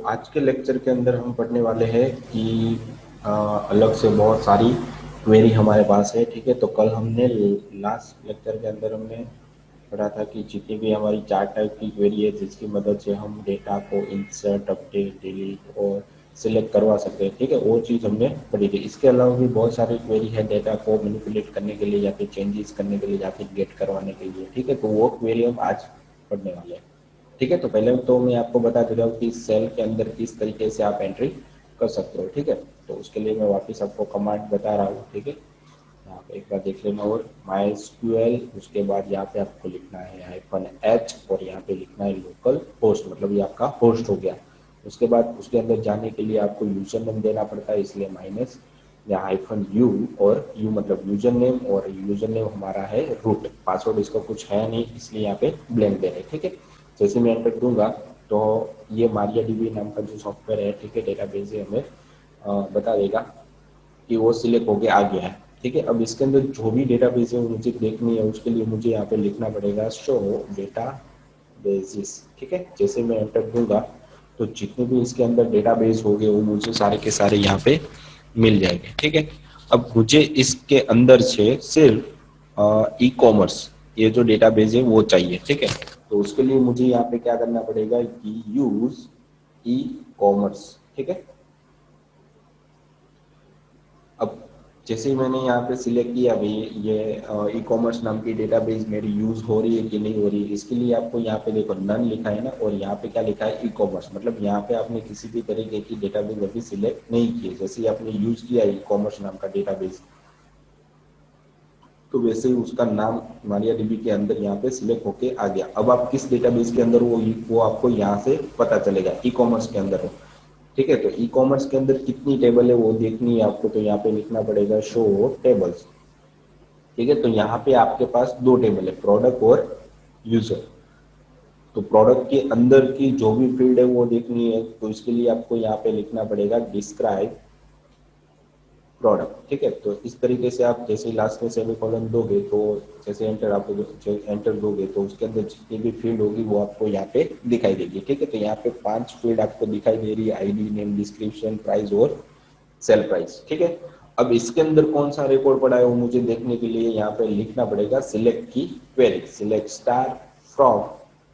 आज के लेक्चर के अंदर हम पढ़ने वाले हैं कि अलग से बहुत सारी क्वेरी हमारे पास है। ठीक है, तो कल हमने लास्ट लेक्चर के अंदर हमने पढ़ा था कि जितनी भी हमारी चार टाइप की क्वेरी है जिसकी मदद से हम डेटा को इंसर्ट, अपडेट, डिलीट और सिलेक्ट करवा सकते हैं। ठीक है, वो चीज़ हमने पढ़ी थी। इसके अलावा भी बहुत सारी क्वेरी है डेटा को मैनिपुलेट करने के लिए या फिर चेंजेस करने के लिए या फिर गेट करवाने के लिए। ठीक है, तो वो क्वेरी हम आज पढ़ने वाले हैं। ठीक है, तो पहले तो मैं आपको बता दे रहा हूँ कि सेल के अंदर किस तरीके से आप एंट्री कर सकते हो। ठीक है, तो उसके लिए मैं वापस आपको कमांड बता रहा हूँ। ठीक है, यहाँ पे एक बार देख लेना। और MySQL, उसके बाद यहाँ पे आपको लिखना है -h और यहाँ पे लिखना है लोकल होस्ट, मतलब ये आपका होस्ट हो गया। उसके बाद उसके अंदर जाने के लिए आपको यूजर नेम देना पड़ता है, इसलिए माइनस या -u, और u मतलब यूजर नेम, और यूजर नेम हमारा है रूट। पासवर्ड इसका कुछ है नहीं, इसलिए यहाँ पे ब्लैंक दे रहे हैं। ठीक है, जैसे मैं एंटर दूंगा तो ये MariaDB नाम का जो सॉफ्टवेयर है, ठीक है, डेटाबेस है, हमें बता देगा कि वो सिलेक्ट होके आ गया है। ठीक है, अब इसके अंदर जो भी डेटाबेस है वो मुझे देखनी है, उसके लिए मुझे यहाँ पे लिखना पड़ेगा शो डेटा बेसिस। ठीक है, जैसे मैं एंटर दूंगा तो जितने भी इसके अंदर डेटाबेस हो गए वो मुझे सारे के सारे यहाँ पे मिल जाएंगे। ठीक है, अब मुझे इसके अंदर से सिर्फ ई कॉमर्स, ये जो डेटाबेस है वो चाहिए। ठीक है, तो उसके लिए मुझे यहाँ पे क्या करना पड़ेगा कि यूज ई कॉमर्स। ठीक है, अब जैसे ही मैंने यहाँ पे सिलेक्ट किया भाई ये ई कॉमर्स नाम की डेटाबेस मेरी यूज हो रही है कि नहीं हो रही है, इसके लिए आपको यहाँ पे देखो नन लिखा है ना, और यहाँ पे क्या लिखा है ई कॉमर्स, मतलब यहाँ पे आपने किसी भी तरीके की डेटाबेस अभी सिलेक्ट नहीं की है। जैसे ही आपने यूज किया ई कॉमर्स नाम का डेटाबेस, तो वैसे ही उसका नाम MariaDB के अंदर यहाँ पे सिलेक्ट होके आ गया। अब आप किस डेटाबेस के अंदर वो आपको यहाँ से पता चलेगा, ई कॉमर्स के अंदर हो। ठीक है, तो ई कॉमर्स के अंदर कितनी टेबल है वो देखनी है आपको, तो यहाँ पे लिखना पड़ेगा शो टेबल्स। ठीक है, तो यहाँ पे आपके पास दो टेबल है, प्रोडक्ट और यूजर। तो प्रोडक्ट के अंदर की जो भी फील्ड है वो देखनी है, तो इसके लिए आपको यहाँ पे लिखना पड़ेगा डिस्क्राइब प्रोडक्ट। ठीक है, तो इस तरीके से आप जैसे लास्ट में सेमीकोलन दोगे तो जैसे एंटर आपको एंटर दोगे तो उसके अंदर जितनी भी फील्ड होगी वो आपको यहाँ पे दिखाई देगी। ठीक है, तो यहाँ पे 5 फील्ड आपको दिखाई दे रही है, आईडी, नेम, डिस्क्रिप्शन, प्राइस और सेल प्राइस। ठीक है, अब इसके अंदर कौन सा रिकॉर्ड पड़ा है वो मुझे देखने के लिए यहाँ पे लिखना पड़ेगा सिलेक्ट की query, select star from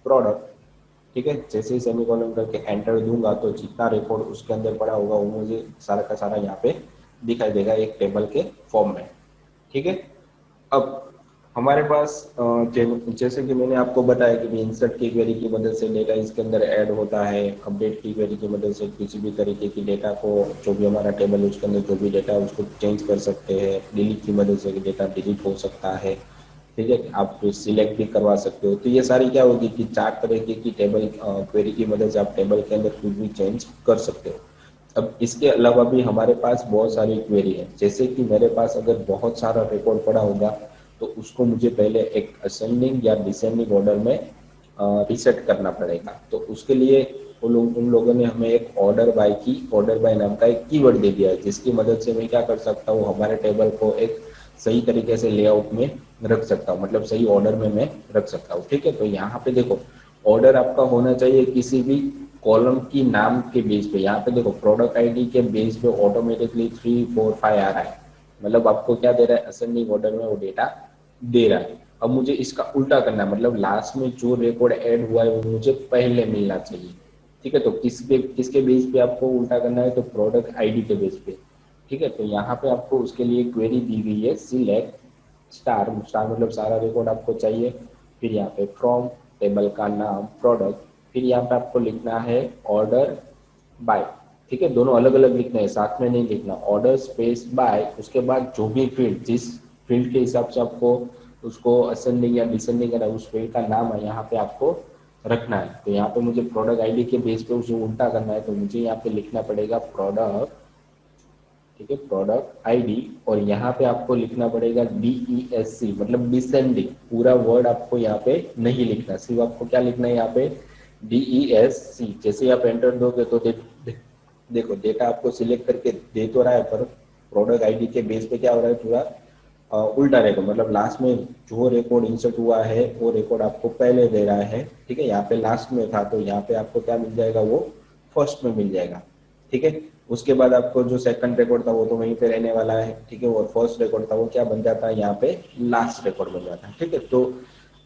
product. ठीक है, जैसे ही सेमीकोलन करके एंटर दूंगा तो जितना रिकॉर्ड उसके अंदर पड़ा होगा वो मुझे सारा का सारा यहाँ पे दिखाई देगा एक टेबल के फॉर्म में। ठीक है, अब हमारे पास जैसे कि मैंने आपको बताया कि इंसर्ट की क्वेरी की मदद से डेटा इसके अंदर ऐड होता है, अपडेट की क्वेरी की मदद से किसी भी तरीके की डेटा को, जो भी हमारा टेबल है उसके अंदर जो भी डेटा है उसको चेंज कर सकते हैं, डिलीट की मदद से डेटा डिलीट हो सकता है। ठीक है, आप सिलेक्ट भी करवा सकते हो। तो ये सारी क्या होगी कि 4 तरीके की टेबल क्वेरी की मदद से आप टेबल के अंदर कुछ भी चेंज कर सकते हो। अब इसके अलावा भी हमारे पास बहुत सारी क्वेरी है, जैसे कि मेरे पास अगर बहुत सारा रिकॉर्ड पड़ा होगा तो उसको मुझे पहले एक असेंडिंग या डिसेंडिंग ऑर्डर में रीसेट करना पड़ेगा। तो उसके लिए उन लोगों ने हमें एक ऑर्डर बाय नाम का एक कीवर्ड दे दिया है, जिसकी मदद से मैं क्या कर सकता हूँ, हमारे टेबल को एक सही तरीके से लेआउट में रख सकता हूँ, मतलब सही ऑर्डर में मैं रख सकता हूँ। ठीक है, तो यहाँ पे देखो ऑर्डर आपका होना चाहिए किसी भी कॉलम की नाम के बेस पे। यहाँ पे देखो प्रोडक्ट आईडी के बेस पे ऑटोमेटिकली 3, 4, 5 आ रहा है, मतलब आपको क्या दे रहा है, असेंडिंग ऑर्डर में वो डेटा दे रहा है। अब मुझे इसका उल्टा करना है, मतलब लास्ट में जो रिकॉर्ड ऐड हुआ है वो मुझे पहले मिलना चाहिए। ठीक है, तो किसके बेस पे आपको उल्टा करना है, तो प्रोडक्ट आईडी के बेस पे। ठीक है, तो यहाँ पे आपको उसके लिए क्वेरी दी गई है सिलेक्ट स्टार, स्टार मतलब सारा रिकॉर्ड आपको चाहिए, फिर यहाँ पे फ्रॉम टेबल का नाम प्रोडक्ट, फिर यहाँ पे आपको लिखना है ऑर्डर बाय। ठीक है, दोनों अलग अलग लिखना है, साथ में नहीं लिखना, ऑर्डर स्पेस बाय। उसके बाद जो भी फील्ड जिस फील्ड के हिसाब से आपको उसको असेंडिंग या डिसेंडिंग करना है उस फील्ड का नाम है यहाँ पे आपको रखना है। तो यहाँ पे मुझे प्रोडक्ट आईडी के बेस पे उसे उल्टा करना है, तो मुझे यहाँ पे लिखना पड़ेगा प्रोडक्ट, ठीक है, प्रोडक्ट आईडी, और यहाँ पे आपको लिखना पड़ेगा DESC मतलब डिसेंडिंग। पूरा वर्ड आपको यहाँ पे नहीं लिखना, सिर्फ आपको क्या लिखना है यहाँ पे DESC। जैसे आप एंटर दोगे तो देखो डेटा आपको सिलेक्ट करके दे तो रहा है, पर प्रोडक्ट आईडी के बेस पे क्या हो रहा है, पूरा उल्टा रहेगा, मतलब लास्ट में जो रिकॉर्ड इंसर्ट हुआ है वो रिकॉर्ड आपको पहले दे रहा है। ठीक है, यहाँ पे लास्ट में था तो यहाँ पे आपको क्या मिल जाएगा, वो फर्स्ट में मिल जाएगा, ठीक है। उसके बाद आपको जो सेकंड रिकॉर्ड था वो तो वहीं पे रहने वाला है, ठीक है। और फर्स्ट रिकॉर्ड था वो क्या बन जाता है यहाँ पे, लास्ट रिकॉर्ड बन जाता है, ठीक है। तो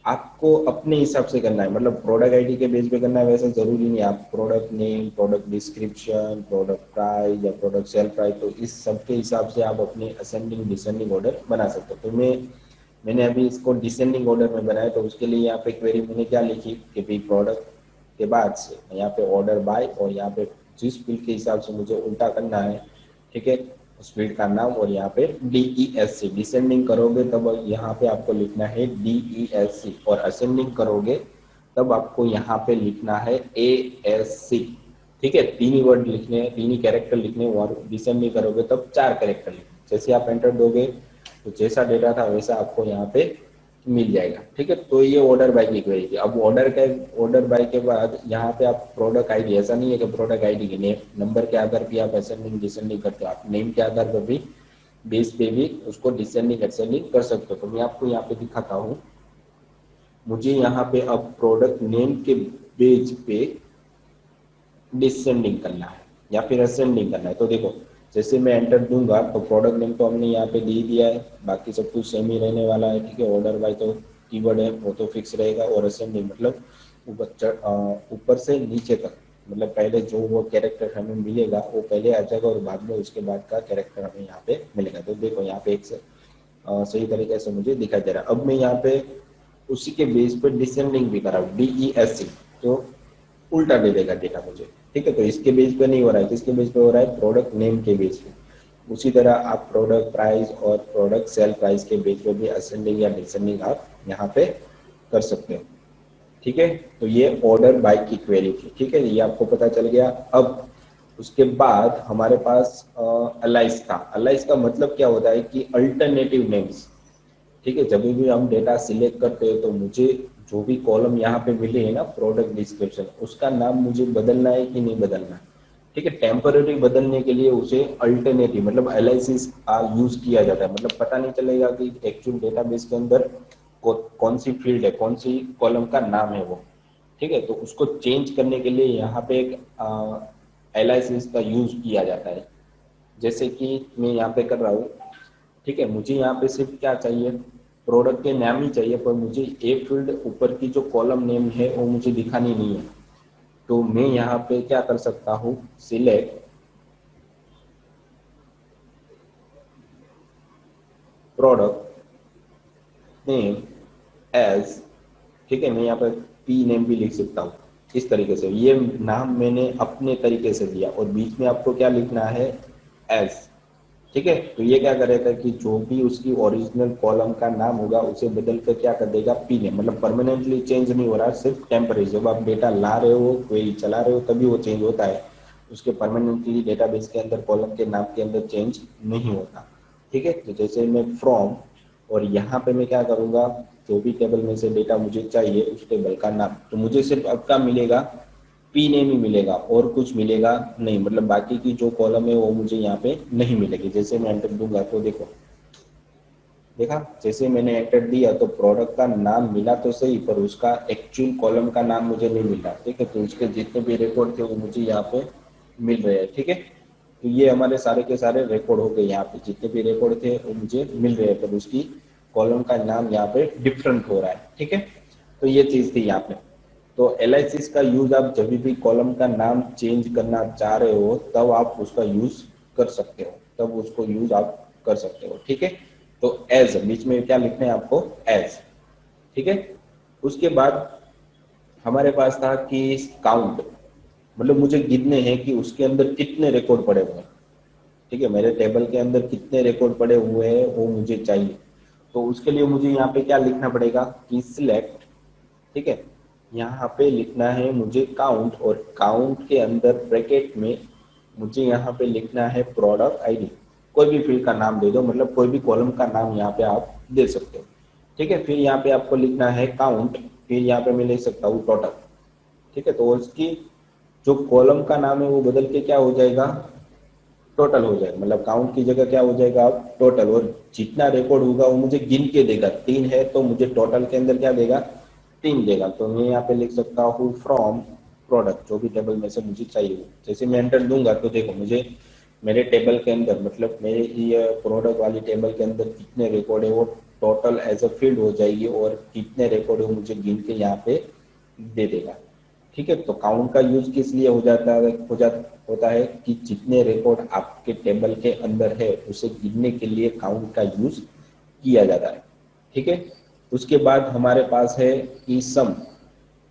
आपको अपने हिसाब से करना है, मतलब प्रोडक्ट आईडी के बेस पे करना है, वैसे जरूरी नहीं है। आप product name, product description, product price या प्रोडक्ट सेल प्राइस, तो इस सब के हिसाब से आप अपने असेंडिंग डिसेंडिंग ऑर्डर बना सकते हो। तो मैंने अभी इसको डिसेंडिंग ऑर्डर में बनाया, तो उसके लिए यहाँ पे क्वेरी मैंने क्या लिखी कि भाई प्रोडक्ट के बाद से यहाँ पे ऑर्डर बाय, और यहाँ पे जिस फील्ड के हिसाब से मुझे उल्टा करना है, ठीक है, उस फील्ड का नाम, और यहाँ पे DESC, डिसेंडिंग करोगे तब यहाँ पे आपको लिखना है DESC, और असेंडिंग करोगे तब आपको यहाँ पे लिखना है ASC, ठीक है। तीन ही वर्ड लिखने हैं, तीन ही कैरेक्टर लिखने हैं, और डिसेंडिंग करोगे तब 4 कैरेक्टर लिखने। जैसे आप एंटर दोगे तो जैसा डेटा था वैसा आपको यहाँ पे मिल जाएगा, ठीक है। तो ये ऑर्डर बाय की क्वेरी थी। अब ऑर्डर बाय के बाद यहाँ पे आप प्रोडक्ट आईडी, ऐसा नहीं है कि प्रोडक्ट आईडी के नेम नंबर के आधार पर आप असेंडिंग डिसेंडिंग करते हो, आप नेम के आधार पर भी बेस पे भी उसको डिसेंडिंग असेंडिंग कर सकते हो। तो मैं आपको यहाँ पे दिखाता हूँ। मुझे यहाँ पे अब प्रोडक्ट नेम के बेस पे डिसेंडिंग करना है या फिर असेंडिंग करना है। तो देखो जैसे मैं एंटर दूंगा तो प्रोडक्ट नेम तो हमने यहाँ पे दे दिया है, बाकी सब कुछ सेम ही रहने वाला है, ठीक है। ऑर्डर बाय तो कीवर्ड है वो तो फिक्स रहेगा, और असेंडिंग मतलब ऊपर से नीचे तक, मतलब पहले जो वो कैरेक्टर हमें मिलेगा वो पहले आ जाएगा, और बाद में उसके बाद का कैरेक्टर हमें यहाँ पे मिलेगा। तो देखो यहाँ पे एक सही तरीके से मुझे दिखाई दे रहा है। अब मैं यहाँ पे उसी के बेस पर डिसेंडिंग भी करा DESC, तो उल्टा दे देगा डेटा मुझे, ठीक है। तो इसके बेस पे नहीं हो रहा है, किसके बेस पे हो रहा है, प्रोडक्ट नेम के बेस पे। उसी तरह आप प्रोडक्ट प्राइस और प्रोडक्ट सेल प्राइस के बेस पे भी असेंडिंग या डिसेंडिंग आप यहाँ पे कर सकते हो, ठीक है। तो ये ऑर्डर बाय की क्वेरी थी, ठीक है, ये आपको पता चल गया। अब उसके बाद हमारे पास अलाइस था। अलाइस का मतलब क्या होता है कि अल्टरनेटिव नेम्स, ठीक है। जब भी हम डेटा सिलेक्ट करते हैं तो मुझे जो भी कॉलम यहाँ पे मिले है ना प्रोडक्ट डिस्क्रिप्शन, उसका नाम मुझे बदलना है कि नहीं बदलना है, ठीक है। टेम्पररी बदलने के लिए उसे अल्टरनेटिव मतलब एलाइसिस यूज किया जाता है। मतलब पता नहीं चलेगा कि एक्चुअल डेटाबेस के अंदर कौन सी फील्ड है, कौन सी कॉलम का नाम है वो, ठीक है। तो उसको चेंज करने के लिए यहाँ पे एक एलाइसिस का यूज किया जाता है। जैसे कि मैं यहाँ पे कर रहा हूँ, ठीक है। मुझे यहाँ पे सिर्फ क्या चाहिए, प्रोडक्ट के नाम ही चाहिए, पर मुझे एक फील्ड ऊपर की जो कॉलम नेम है वो मुझे दिखानी नहीं है। तो मैं यहाँ पे क्या कर सकता हूँ, सिलेक्ट प्रोडक्ट नेम एज, ठीक है। मैं यहाँ पर पी नेम भी लिख सकता हूँ इस तरीके से। ये नाम मैंने अपने तरीके से दिया, और बीच में आपको क्या लिखना है, एज, ठीक है। तो ये क्या करेगा कि जो भी उसकी ओरिजिनल कॉलम का नाम होगा उसे बदल कर क्या कर देगा, पी नेम, मतलब परमानेंटली चेंज नहीं हो रहा, सिर्फ टेम्पररी। जब आप डेटा ला रहे हो, क्वेरी चला रहे हो, तभी वो चेंज होता है, उसके परमानेंटली डेटाबेस के अंदर कॉलम के नाम के अंदर चेंज नहीं होता, ठीक है। तो जैसे मैं फ्रॉम, और यहाँ पे मैं क्या करूँगा, जो भी टेबल में से डेटा मुझे चाहिए उस टेबल का नाम, तो मुझे सिर्फ अब क्या मिलेगा, पी नेम ही मिलेगा, और कुछ मिलेगा नहीं। मतलब बाकी की जो कॉलम है वो मुझे यहाँ पे नहीं मिलेगी। जैसे मैं एंटर दूंगा तो देखो, देखा जैसे मैंने एंटर दिया तो प्रोडक्ट का नाम मिला तो सही, पर उसका एक्चुअल कॉलम का नाम मुझे नहीं मिला, ठीक है। तो उसके जितने भी रिकॉर्ड थे वो मुझे यहाँ पे मिल रहे हैं, ठीक है। तो ये हमारे सारे के सारे रिकॉर्ड हो गए, यहाँ पे जितने भी रिकॉर्ड थे वो मुझे मिल रहे हैं, पर उसकी कॉलम का नाम यहाँ पे डिफरेंट हो रहा है, ठीक है। तो ये चीज थी यहाँ पे। तो एलआईसी का यूज आप जब भी कॉलम का नाम चेंज करना चाह रहे हो तब आप उसका यूज कर सकते हो, तब उसको यूज आप कर सकते हो, ठीक है। तो एज बीच में क्या लिखना है आपको, एज, ठीक है। उसके बाद हमारे पास था कि काउंट, मतलब मुझे गिनने हैं कि उसके अंदर कितने रिकॉर्ड पड़े हुए हैं, ठीक है। मेरे टेबल के अंदर कितने रिकॉर्ड पड़े हुए हैं वो मुझे चाहिए। तो उसके लिए मुझे यहाँ पे क्या लिखना पड़ेगा कि सिलेक्ट, ठीक है। यहाँ पे लिखना है मुझे काउंट, और काउंट के अंदर ब्रैकेट में मुझे यहाँ पे लिखना है प्रोडक्ट आईडी। कोई भी फील्ड का नाम दे दो, मतलब कोई भी कॉलम का नाम यहाँ पे आप दे सकते हो, ठीक है। फिर यहाँ पे आपको लिखना है काउंट, फिर यहाँ पे मैं लिख सकता हूँ टोटल, ठीक है। तो उसकी जो कॉलम का नाम है वो बदल के क्या हो जाएगा, टोटल हो जाएगा। मतलब काउंट की जगह क्या हो जाएगा अब, टोटल। और जितना रिकॉर्ड होगा वो मुझे गिन के देगा, 3 है तो मुझे टोटल के अंदर क्या देगा, 3 देगा। तो मैं यहाँ पे लिख सकता हूँ फ्रॉम प्रोडक्ट, जो भी टेबल में से मुझे चाहिए हो। जैसे मैं एंटर दूंगा तो देखो मुझे मेरे टेबल के अंदर, मतलब मेरे ये प्रोडक्ट वाली टेबल के अंदर कितने रिकॉर्ड है वो टोटल एज अ फील्ड हो जाएगी, और कितने रिकॉर्ड है वो मुझे गिन के यहाँ पे दे देगा। ठीक है, तो काउंट का यूज किस लिए हो जाता है, होता है कि जितने रिकॉर्ड आपके टेबल के अंदर है उसे गिनने के लिए काउंट का यूज किया जाता है। ठीक है, उसके बाद हमारे पास है कि सम,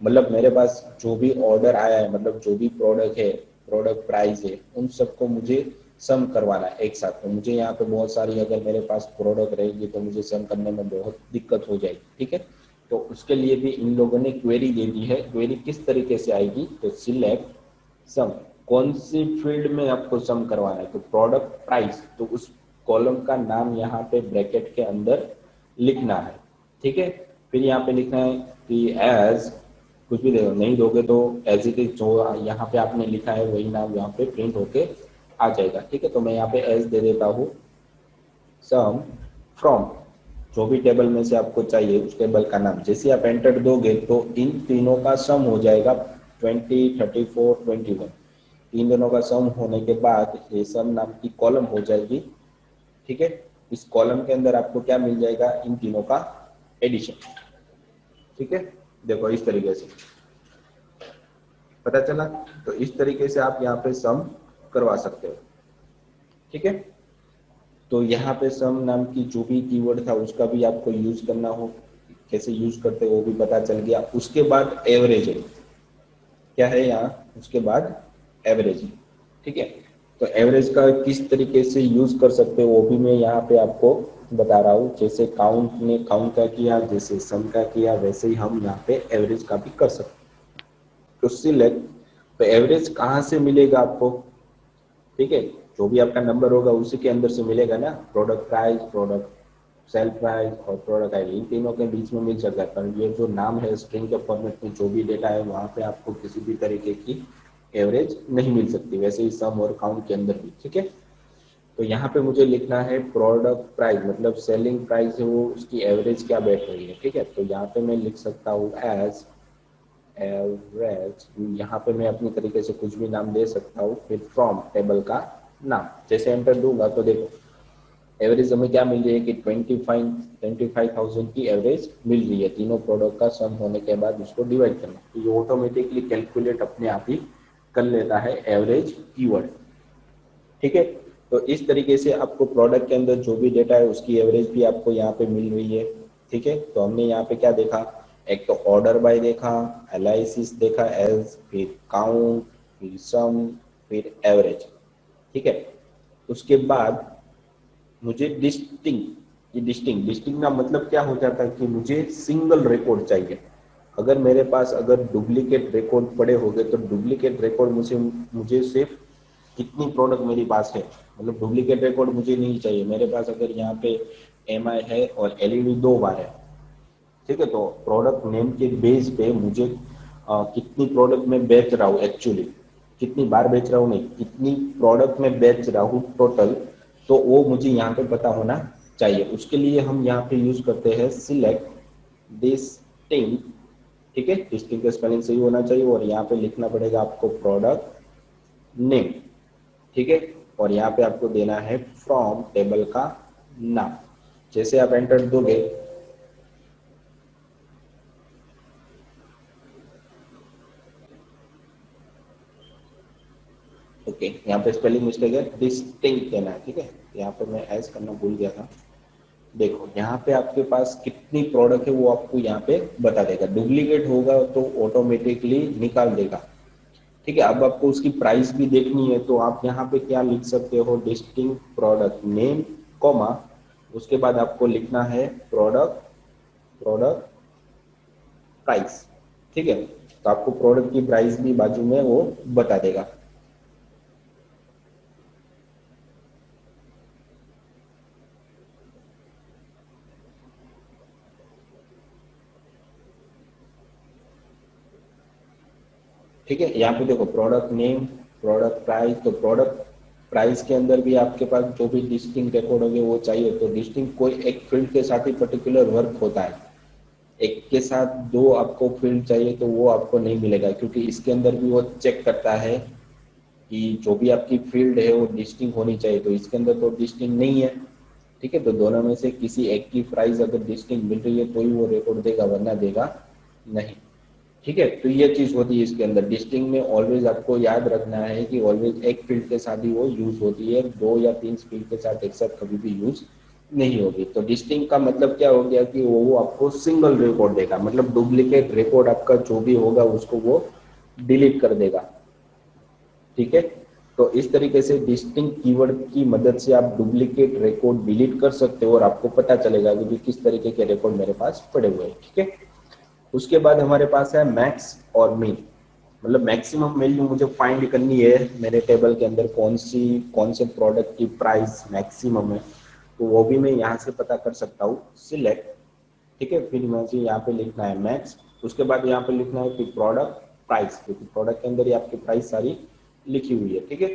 मतलब मेरे पास जो भी ऑर्डर आया है, मतलब जो भी प्रोडक्ट है, प्रोडक्ट प्राइस है, उन सबको मुझे सम करवाना है एक साथ में। मुझे यहाँ पे बहुत सारी अगर मेरे पास प्रोडक्ट रहेगी तो मुझे सम करने में बहुत दिक्कत हो जाएगी। ठीक है, तो उसके लिए भी इन लोगों ने क्वेरी दे दी है। क्वेरी किस तरीके से आएगी, तो सिलेक्ट सम, कौन सी फील्ड में आपको सम करवाना है, तो प्रोडक्ट प्राइस, तो उस कॉलम का नाम यहाँ पे ब्रैकेट के अंदर लिखना है। ठीक है, फिर यहाँ पे लिखना है कि एज, कुछ भी देखो नहीं दोगे तो एज इट इज जो यहाँ पे आपने लिखा है वही नाम यहाँ पे प्रिंट होके आ जाएगा। ठीक है, तो मैं यहाँ पे एज दे देता हूँ सम फ्रॉम, जो भी टेबल में से आपको चाहिए उस टेबल का नाम। जैसे आप एंटर दोगे तो इन तीनों का सम हो जाएगा 20, 34, 21। तीन दोनों का सम होने के बाद ये सम नाम की कॉलम हो जाएगी। ठीक है, इस कॉलम के अंदर आपको क्या मिल जाएगा, इन तीनों का एडिशन। ठीक है, देखो इस तरीके से पता चला। तो इस तरीके से आप यहाँ पे सम करवा सकते हो। ठीक है, तो यहाँ पे सम नाम की जो भी कीवर्ड था उसका भी आपको यूज करना हो, कैसे यूज करते हो वो भी पता चल गया। उसके बाद एवरेज है, क्या है यहाँ, उसके बाद एवरेज है। ठीक है, तो एवरेज का किस तरीके से यूज कर सकते हो वो भी मैं यहाँ पे आपको बता रहा हूँ। जैसे काउंट ने काउंट का किया, जैसे सम का किया, वैसे ही हम यहाँ पे एवरेज का भी कर सकते हैं। तो सिलेक्ट, तो एवरेज कहाँ से मिलेगा आपको, ठीक है, जो भी आपका नंबर होगा उसी के अंदर से मिलेगा ना। Product price, product sale price और प्रोडक्ट आईडी, इन तीनों के बीच में मिल सकता है। पर ये जो नाम है स्ट्रिंग के फॉर्मेट में जो भी डेटा है वहां पे आपको किसी भी तरीके की एवरेज नहीं मिल सकती, वैसे ही सम और काउंट के अंदर भी। ठीक है, तो यहाँ पे मुझे लिखना है प्रोडक्ट प्राइस, मतलब सेलिंग प्राइस है वो, उसकी एवरेज क्या बैठ रही है। ठीक है, तो यहाँ पे मैं लिख सकता हूँ एज एवरेज, यहाँ पे मैं अपनी तरीके से कुछ भी नाम दे सकता हूँ। फिर फ्रॉम, टेबल का नाम। जैसे एंटर दूंगा तो देखो एवरेज हमें क्या मिल रही है कि 25,000 की एवरेज मिल रही है। तीनों प्रोडक्ट का सम होने के बाद उसको डिवाइड करना, तो ये ऑटोमेटिकली कैलकुलेट अपने आप ही कर लेता है एवरेज कीवर्ड। ठीक है, तो इस तरीके से आपको प्रोडक्ट के अंदर जो भी डेटा है उसकी एवरेज भी आपको यहाँ पे मिल रही है। ठीक है, तो हमने यहाँ पे क्या देखा, एक तो ऑर्डर बाय देखा, एनालिसिस देखा एज, फिर काउंट, फिर सम, फिर एवरेज। ठीक है, उसके बाद मुझे डिस्टिंग, ये डिस्टिंग का मतलब क्या हो जाता है कि मुझे सिंगल रिकॉर्ड चाहिए। अगर मेरे पास अगर डुप्लीकेट रिकॉर्ड पड़े हो गए तो डुप्लीकेट रिकॉर्ड मुझे सिर्फ कितनी प्रोडक्ट मेरे पास है, मतलब डुप्लीकेट रिकॉर्ड मुझे नहीं चाहिए। मेरे पास अगर यहाँ पे एमआई है और एलईडी 2 बार है, ठीक है, तो प्रोडक्ट नेम के बेस पे मुझे कितनी प्रोडक्ट में बेच रहा हूँ एक्चुअली, कितनी बार बेच रहा हूँ नहीं, कितनी प्रोडक्ट में बेच रहा हूँ टोटल, तो वो मुझे यहाँ पे पता होना चाहिए। उसके लिए हम यहाँ पे यूज करते हैं सिलेक्ट डिस्टिंग। ठीक है, डिस्टिंग का स्पेलिंग सही होना चाहिए, और यहाँ पे लिखना पड़ेगा आपको प्रोडक्ट नेम। ठीक है, और यहाँ पे आपको देना है फ्रॉम, टेबल का नाम। जैसे आप एंटर दोगे ओके, यहाँ पे स्पेलिंग मिस्टेक है, डिस्टिंक्ट देना है। ठीक है, यहाँ पे मैं एज करना भूल गया था। देखो यहाँ पे आपके पास कितनी प्रोडक्ट है वो आपको यहाँ पे बता देगा। डुप्लीकेट होगा तो ऑटोमेटिकली निकाल देगा। ठीक है, अब आपको उसकी प्राइस भी देखनी है तो आप यहाँ पे क्या लिख सकते हो, डिस्टिंक्ट प्रोडक्ट नेम कॉमा, उसके बाद आपको लिखना है प्रोडक्ट प्रोडक्ट प्राइस। ठीक है, तो आपको प्रोडक्ट की प्राइस भी बाजू में वो बता देगा। ठीक है, यहाँ पे देखो प्रोडक्ट नेम, प्रोडक्ट प्राइस, तो प्रोडक्ट प्राइस के अंदर भी आपके पास जो भी डिस्टिंक्ट रिकॉर्ड होंगे वो चाहिए, तो डिस्टिंक्ट कोई एक फील्ड के साथ ही पर्टिकुलर वर्क होता है। एक के साथ दो आपको फील्ड चाहिए तो वो आपको नहीं मिलेगा, क्योंकि इसके अंदर भी वो चेक करता है कि जो भी आपकी फील्ड है वो डिस्टिंक्ट होनी चाहिए, तो इसके अंदर तो डिस्टिंक्ट नहीं है। ठीक है, तो दोनों में से किसी एक की प्राइस अगर डिस्टिंक्ट मिल रही है तो ही वो रिकॉर्ड देगा, वरना देगा नहीं। ठीक है, तो ये चीज होती है इसके अंदर। डिस्टिंग में ऑलवेज आपको याद रखना है कि ऑलवेज एक फील्ड के साथ ही वो यूज होती है, दो या तीन फील्ड के साथ एक साथ कभी भी यूज नहीं होगी। तो डिस्टिंग का मतलब क्या हो गया कि वो आपको सिंगल रिकॉर्ड देगा, मतलब डुप्लीकेट रिकॉर्ड आपका जो भी होगा उसको वो डिलीट कर देगा। ठीक है, तो इस तरीके से डिस्टिंग कीवर्ड की मदद से आप डुप्लीकेट रिकॉर्ड डिलीट कर सकते हो और आपको पता चलेगा कि किस तरीके के रिकॉर्ड मेरे पास पड़े हुए हैं। ठीक है, उसके बाद हमारे पास है मैक्स और मिन, मतलब मैक्सिमम वैल्यू मुझे फाइंड करनी है मेरे टेबल के अंदर कौन से प्रोडक्ट की प्राइस मैक्सिमम है, तो वो भी मैं यहाँ से पता कर सकता हूँ, सिलेक्ट। ठीक है, फिर मुझे यहाँ पे लिखना है मैक्स, उसके बाद यहाँ पे लिखना है कि प्रोडक्ट प्राइस, क्योंकि प्रोडक्ट के अंदर ही आपकी प्राइस सारी लिखी हुई है। ठीक है,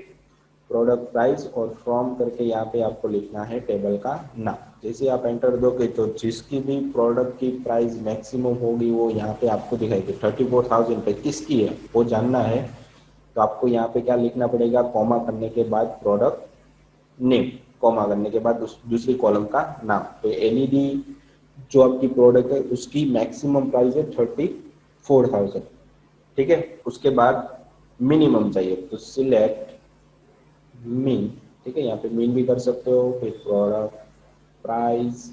प्रोडक्ट प्राइस और फ्रॉम करके यहाँ पे आपको लिखना है टेबल का नाम। जैसे आप एंटर दोगे तो जिसकी भी प्रोडक्ट की प्राइस मैक्सिमम होगी वो यहाँ पे आपको दिखाएगी। 34,000 पे किसकी है वो जानना है, तो आपको यहाँ पे क्या लिखना पड़ेगा, कॉमा करने के बाद प्रोडक्ट नेम, कॉमा करने के बाद दूसरी कॉलम का नाम। तो एलईडी जो आपकी प्रोडक्ट है उसकी मैक्सिमम प्राइस है 34,000। ठीक है, उसके बाद मिनिमम चाहिए तो सिलेक्ट मीन। ठीक है, यहाँ पे मीन भी कर सकते हो, फिर प्रोडक्ट प्राइस।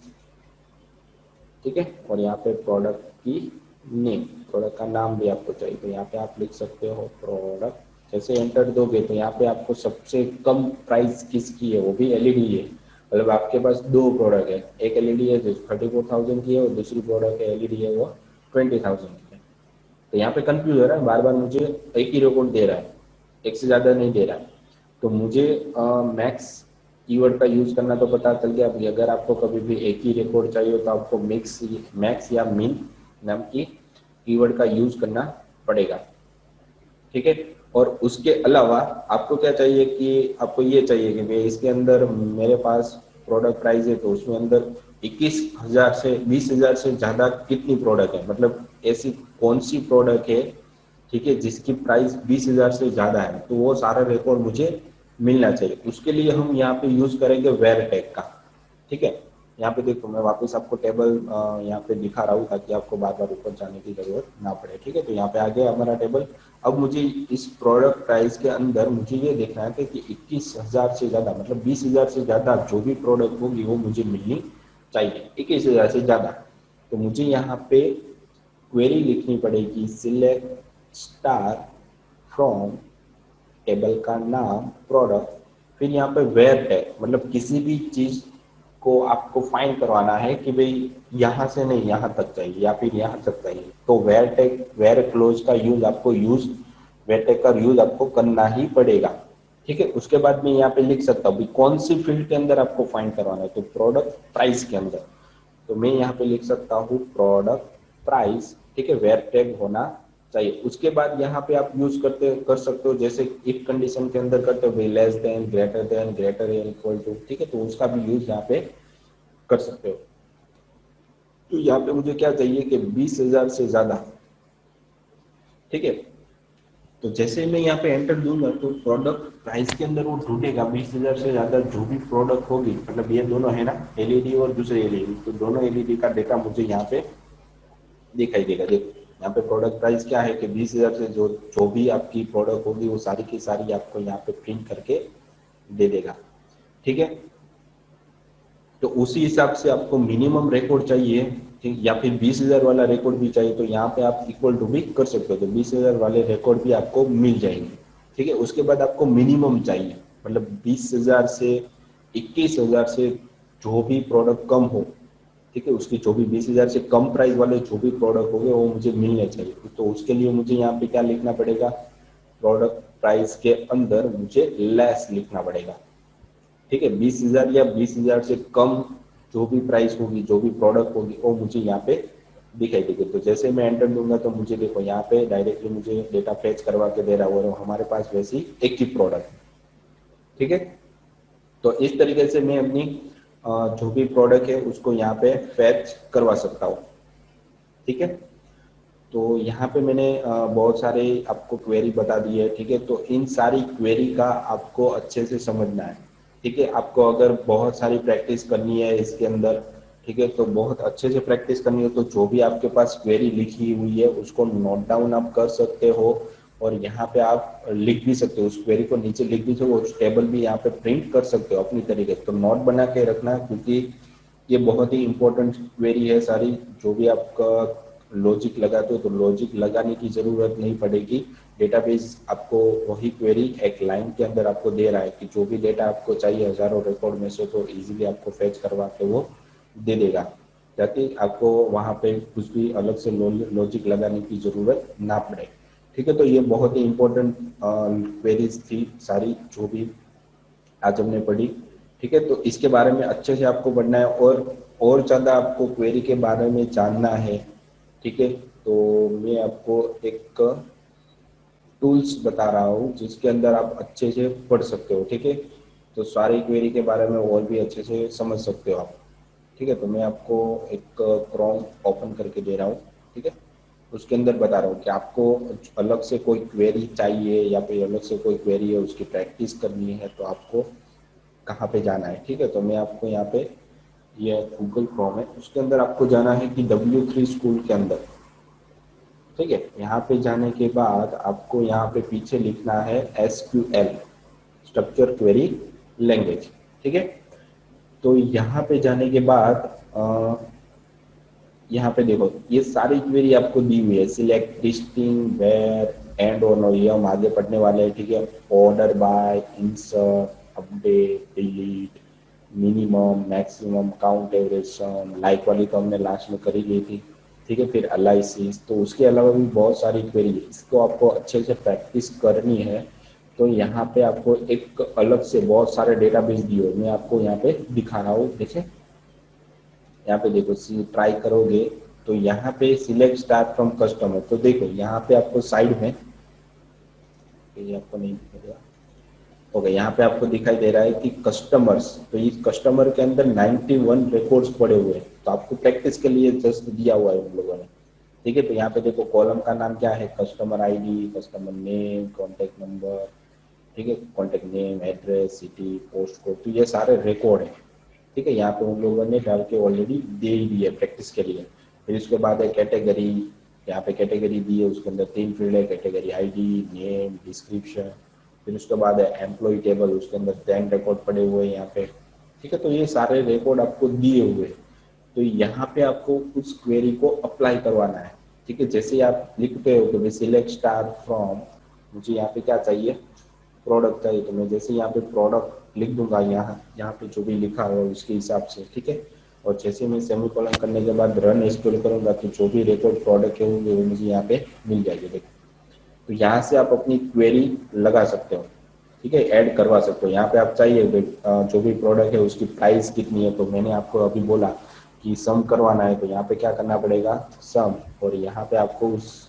ठीक है, और यहाँ पे प्रोडक्ट की नेम, प्रोडक्ट का नाम भी आपको चाहिए, तो यहाँ पे आप लिख सकते हो प्रोडक्ट। जैसे एंटर दोगे तो यहाँ पे आपको सबसे कम प्राइस किसकी है, वो भी एलईडी है। मतलब आपके पास दो प्रोडक्ट है, एक एलईडी है जो 34,000 की है और दूसरी प्रोडक्ट है एलईडी है वो 20,000 की है। तो यहाँ पे कंफ्यूज हो रहा है, बार बार मुझे एक ही रिकॉर्ड दे रहा है, एक से ज्यादा नहीं दे रहा है। तो मुझे मैक्स कीवर्ड का यूज करना तो पता चल गया। अभी अगर आपको कभी भी एक ही रिकॉर्ड चाहिए तो आपको मैक्स या मिन नाम की कीवर्ड का यूज करना पड़ेगा। ठीक है, और उसके अलावा आपको क्या चाहिए कि आपको ये चाहिए कि भाई इसके अंदर मेरे पास प्रोडक्ट प्राइस है तो उसमें अंदर 21,000 से 20,000 से ज्यादा कितनी प्रोडक्ट है, मतलब ऐसी कौन सी प्रोडक्ट है, ठीक है, जिसकी प्राइस 20,000 से ज्यादा है, तो वो सारा रिकॉर्ड मुझे मिलना चाहिए। उसके लिए हम यहाँ पे यूज करेंगे वेर टैग का। ठीक है, यहाँ पे देखो मैं वापस आपको टेबल यहाँ पे दिखा रहा हूँ ताकि आपको बार बार ऊपर जाने की जरूरत ना पड़े। ठीक है, तो यहाँ पे आ गया हमारा टेबल। अब मुझे इस प्रोडक्ट प्राइस के अंदर मुझे ये देखना है कि 21,000 से ज्यादा, मतलब 20,000 से ज्यादा जो भी प्रोडक्ट होगी वो मुझे मिलनी चाहिए, 21,000 से ज्यादा। तो मुझे यहाँ पे क्वेरी लिखनी पड़ेगी, सिलेक्ट स्टार फ्रॉम टेबल का नाम प्रोडक्ट, फिर यहाँ पे वेयर टैग, मतलब किसी भी चीज को आपको फाइंड करवाना है कि भाई यहाँ से नहीं यहाँ तक चाहिए या फिर यहाँ तक चाहिए, तो वेयर टैग वेयर क्लोज का यूज वेयर टैग का यूज आपको करना ही पड़ेगा। ठीक है, उसके बाद मैं यहाँ पे लिख सकता हूँ कौन सी फील्ड के अंदर आपको फाइंड करवाना है, तो प्रोडक्ट प्राइस के अंदर। तो मैं यहाँ पे लिख सकता हूँ प्रोडक्ट प्राइस। ठीक है, वेयर टैग होना चाहिए। उसके बाद यहाँ पे आप यूज कर सकते हो, जैसे इफ कंडीशन के अंदर करते हो less than greater than equal to. ठीक है, तो उसका भी यूज यहाँ पे कर सकते हो। तो यहाँ पे मुझे क्या चाहिए कि 20,000 से ज्यादा। ठीक है, तो जैसे मैं यहाँ पे एंटर दूंगा तो प्रोडक्ट प्राइस के अंदर वो ढूंढेगा 20,000 से ज्यादा जो भी प्रोडक्ट होगी, मतलब ये दोनों है ना, एलईडी और दूसरे एलईडी, तो दोनों एलईडी का डेटा मुझे यहाँ पे दिखाई देगा। देखो यहाँ पे प्रोडक्ट प्राइस क्या है कि 20,000 से जो भी आपकी प्रोडक्ट होगी वो सारी की सारी आपको यहाँ पे प्रिंट करके दे देगा। ठीक है, तो उसी हिसाब से आपको मिनिमम रिकॉर्ड चाहिए, ठीक, या फिर 20,000 वाला रिकॉर्ड भी चाहिए तो यहाँ पे आप इक्वल टू भी कर सकते हो, तो 20,000 वाले रिकॉर्ड भी आपको मिल जाएंगे। ठीक है, उसके बाद आपको मिनिमम चाहिए, मतलब 20,000 से 21,000 से जो भी प्रोडक्ट कम हो, ठीक है, उसकी जो भी 20,000 से कम प्राइस वाले जो भी प्रोडक्ट होंगे वो मुझे मिलने चाहिए। तो उसके लिए मुझे यहाँ पे क्या लिखना पड़ेगा, प्रोडक्ट प्राइस के अंदर मुझे लेस लिखना पड़ेगा। ठीक है, 20,000 या 20,000 से कम जो भी प्राइस होगी, जो भी प्रोडक्ट होगी वो मुझे यहाँ पे दिखाई देगी। तो जैसे मैं एंटर दूंगा तो मुझे देखो यहाँ पे डायरेक्टली मुझे डेटा फेच करवा के दे रहा है और हमारे पास वैसी एक ही प्रोडक्ट। ठीक है, तो इस तरीके से मैं अपनी जो भी प्रोडक्ट है उसको यहाँ पे फेच करवा सकता हूँ। ठीक है। तो यहाँ पे मैंने बहुत सारे आपको क्वेरी बता दी है, ठीक है। तो इन सारी क्वेरी का आपको अच्छे से समझना है, ठीक है। आपको अगर बहुत सारी प्रैक्टिस करनी है इसके अंदर, ठीक है, तो बहुत अच्छे से प्रैक्टिस करनी है, तो जो भी आपके पास क्वेरी लिखी हुई है उसको नोट डाउन आप कर सकते हो, और यहाँ पे आप लिख भी सकते हो, उस क्वेरी को नीचे लिख भी सकते हो, उस टेबल भी यहाँ पे प्रिंट कर सकते हो अपनी तरीके से। तो नोट बना के रखना, क्योंकि ये बहुत ही इंपॉर्टेंट क्वेरी है सारी। जो भी आपका लॉजिक लगाते हो तो लॉजिक लगाने की जरूरत नहीं पड़ेगी, डेटाबेस आपको वही क्वेरी एक लाइन के अंदर आपको दे रहा है कि जो भी डेटा आपको चाहिए हजारों रिकॉर्ड में से, तो इजीली आपको फेच करवा के वो दे देगा, ताकि आपको वहां पे कुछ भी अलग से लॉजिक लगाने की जरूरत ना पड़े, ठीक है। तो ये बहुत ही इंपॉर्टेंट क्वेरीज थी सारी जो भी आज हमने पढ़ी, ठीक है। तो इसके बारे में अच्छे से आपको पढ़ना है, और ज्यादा आपको क्वेरी के बारे में जानना है, ठीक है। तो मैं आपको एक टूल्स बता रहा हूँ जिसके अंदर आप अच्छे से पढ़ सकते हो, ठीक है। तो सारी क्वेरी के बारे में और भी अच्छे से समझ सकते हो आप, ठीक है। तो मैं आपको एक क्रोम ओपन करके दे रहा हूँ, ठीक है। उसके अंदर बता रहा हूँ कि आपको अलग से कोई क्वेरी चाहिए या फिर अलग से कोई क्वेरी है उसकी प्रैक्टिस करनी है, तो आपको कहाँ पे जाना है, ठीक है। तो मैं आपको यहाँ पे, ये गूगल क्रोम है, उसके अंदर आपको जाना है कि W3 स्कूल के अंदर, ठीक है। यहाँ पे जाने के बाद आपको यहाँ पे पीछे लिखना है SQL, स्ट्रक्चर क्वेरी लैंग्वेज, ठीक है। तो यहाँ पे जाने के बाद यहाँ पे देखो ये सारी क्वेरी आपको दी हुई है, सिलेक्ट, डिस्टिंग, वेयर, एंड और नो, ये हम आगे पढ़ने वाले हैं, ठीक है। Order by, insert, update, delete, minimum, maximum, count, average, sum, like वाली तो हमने लास्ट में कर ही ली थी, ठीक है। फिर एनालिसिस, तो उसके अलावा भी बहुत सारी क्वेरी है, इसको आपको अच्छे से प्रैक्टिस करनी है। तो यहाँ पे आपको एक अलग से बहुत सारे डेटाबेस दिए हुए, मैं आपको यहाँ पे दिखा रहा हूँ, देखिए यहाँ पे देखो, ट्राई करोगे तो यहाँ पे सिलेक्ट स्टार्ट फ्रॉम कस्टमर, तो देखो यहाँ पे आपको साइड में, ये आपको नहीं दिखेगा, ओके, यहाँ पे आपको दिखाई दे रहा है कि कस्टमर्स, तो इस कस्टमर के अंदर 91 रिकॉर्ड्स पड़े हुए हैं, तो आपको प्रैक्टिस के लिए जस्ट दिया हुआ है उन लोगों ने, ठीक है। तो यहाँ पे देखो कॉलम का नाम क्या है, customer ID, customer name, contact number, ठीक है, contact name, address, city, post code, तो ये सारे रिकॉर्ड है, ठीक है। यहाँ पे उन लोगों ने डाल के ऑलरेडी दे ही दी है प्रैक्टिस के लिए। फिर उसके बाद है कैटेगरी, यहाँ पे कैटेगरी दी है, उसके अंदर 3 फील्ड है, कैटेगरी आईडी, नेम, डिस्क्रिप्शन। फिर उसके बाद है एम्प्लॉय टेबल, उसके अंदर 10 रिकॉर्ड पड़े हुए हैं यहाँ पे, ठीक है। तो ये सारे रिकॉर्ड आपको दिए हुए हैं, तो यहाँ पे आपको उस क्वेरी को अप्लाई करवाना है, ठीक है। जैसे ही आप लिखते हो कि सिलेक्ट स्टार फ्रॉम, मुझे यहाँ पे क्या चाहिए, प्रोडक्ट चाहिए, तो मैं जैसे यहाँ पे प्रोडक्ट लिख दूंगा, यहाँ यहाँ पे जो भी लिखा है उसके हिसाब से, ठीक है। और जैसे मैं सेमीकोलन करने के बाद रन स्क्रॉल करूंगा तो जो भी रिकॉर्ड प्रोडक्ट है होंगे वो मुझे यहाँ पे मिल जाएगी, देखो। तो यहाँ से आप अपनी क्वेरी लगा सकते हो, ठीक है, ऐड करवा सकते हो। यहाँ पे आप चाहिए जो भी प्रोडक्ट है उसकी प्राइस कितनी है, तो मैंने आपको अभी बोला कि सम करवाना है, तो यहाँ पे क्या करना पड़ेगा, सम, और यहाँ पे आपको उस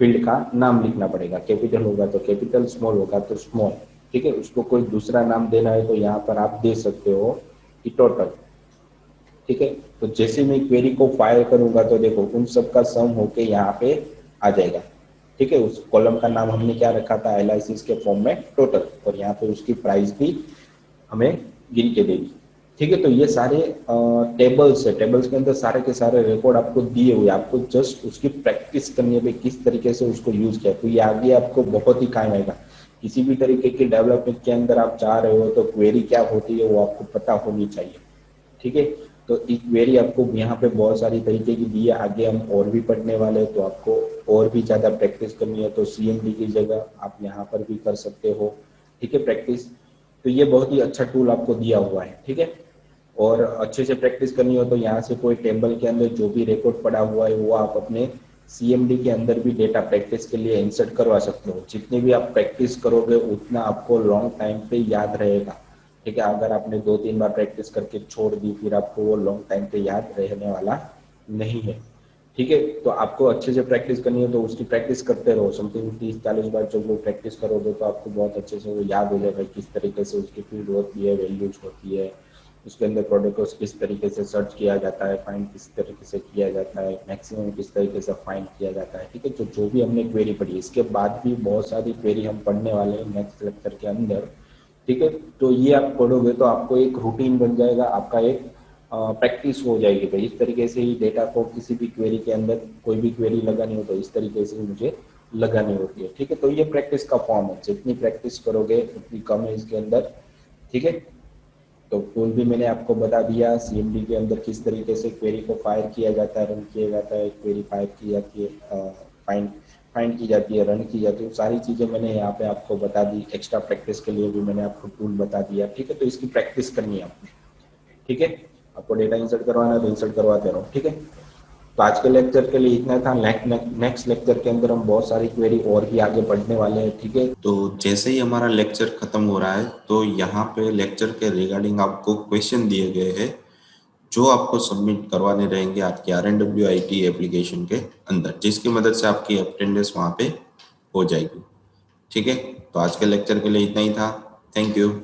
फील्ड का नाम लिखना पड़ेगा, कैपिटल होगा तो कैपिटल, स्मॉल होगा तो स्मॉल, ठीक है। उसको कोई दूसरा नाम देना है तो यहाँ पर आप दे सकते हो कि टोटल, ठीक है। तो जैसे मैं क्वेरी को फायर करूंगा तो देखो उन सबका सम होके यहाँ पे आ जाएगा, ठीक है। उस कॉलम का नाम हमने क्या रखा था, एनालिसिस के फॉर्म में टोटल, और यहाँ पे उसकी प्राइस भी हमें गिन के देगी, ठीक है। तो ये सारे टेबल्स है, टेबल्स के अंदर सारे के सारे रिकॉर्ड आपको दिए हुए, आपको जस्ट उसकी प्रैक्टिस करनी है भाई किस तरीके से उसको यूज किया, तो ये आगे आपको बहुत ही काम आएगा। किसी भी तरीके के डेवलपमेंट के अंदर आप जा रहे हो तो क्वेरी क्या होती है वो आपको पता होनी चाहिए, ठीक है। तो एक क्वेरी आपको यहाँ पे बहुत सारी तरीके की दी है, आगे हम और भी पढ़ने वाले हैं, तो आपको और भी ज्यादा प्रैक्टिस करनी है तो CMD की जगह आप यहाँ पर भी कर सकते हो, ठीक है, प्रैक्टिस। तो ये बहुत ही अच्छा टूल आपको दिया हुआ है, ठीक है। और अच्छे से प्रैक्टिस करनी हो तो यहाँ से कोई टेबल के अंदर जो भी रिकॉर्ड पड़ा हुआ है वो आप अपने CMD के अंदर भी डेटा प्रैक्टिस के लिए इंसर्ट करवा सकते हो। जितनी भी आप प्रैक्टिस करोगे उतना आपको लॉन्ग टाइम पे याद रहेगा, ठीक है। अगर आपने 2-3 बार प्रैक्टिस करके छोड़ दी फिर आपको वो लॉन्ग टाइम पे याद रहने वाला नहीं है, ठीक है। तो आपको अच्छे से प्रैक्टिस करनी है तो उसकी प्रैक्टिस करते रहो, समथिंग 30-40 बार जब वो प्रैक्टिस करोगे तो आपको बहुत अच्छे से वो याद हो जाएगा किस तरीके से उसकी फील्ड होती है, वैल्यूज होती है, उसके अंदर प्रोडक्ट को किस तरीके से सर्च किया जाता है, फाइंड किस तरीके से किया जाता है, मैक्सिमम किस तरीके से फाइंड किया जाता है। ठीक है, जो भी हमने क्वेरी पढ़ी, इसके बाद भी बहुत सारी क्वेरी हम पढ़ने वाले हैं नेक्स्ट लेक्चर के अंदर। ठीक है, तो ये आप पढ़ोगे तो आपको एक रूटीन बन जाएगा, आपका एक प्रैक्टिस हो जाएगी भाई, इस तरीके से ही डेटा को किसी भी क्वेरी के अंदर कोई भी क्वेरी लगानी हो तो इस तरीके से मुझे लगानी होती है। ठीक है, तो ये प्रैक्टिस का फॉर्म है, जितनी प्रैक्टिस करोगे उतनी कम है इसके अंदर। ठीक है, तो टूल भी मैंने आपको बता दिया, सीएमडी के अंदर किस तरीके से क्वेरी को फायर किया जाता है, रन किया जाता है, क्वेरी फायर की जाती है, फाइंड फाइंड की जाती है, रन की जाती है, सारी चीज़ें मैंने यहाँ पे आपको बता दी। एक्स्ट्रा प्रैक्टिस के लिए भी मैंने आपको टूल बता दिया। ठीक है, तो इसकी प्रैक्टिस करनी है आपने। ठीक है, आपको डेटा इंसर्ट करवाना है तो इंसर्ट करवाते रहो। ठीक है, तो आज के लेक्चर के लिए इतना था। नेक्स्ट लेक्चर के अंदर हम बहुत सारी क्वेरी और भी आगे बढ़ने वाले हैं। ठीक है, तो जैसे ही हमारा लेक्चर खत्म हो रहा है तो यहाँ पे लेक्चर के रिगार्डिंग आपको क्वेश्चन दिए गए हैं जो आपको सबमिट करवाने रहेंगे आपके RNWIT एप्लीकेशन के अंदर, जिसकी मदद से आपकी अटेंडेंस वहाँ पे हो जाएगी। ठीक है, तो आज के लेक्चर के लिए इतना ही था। Thank you.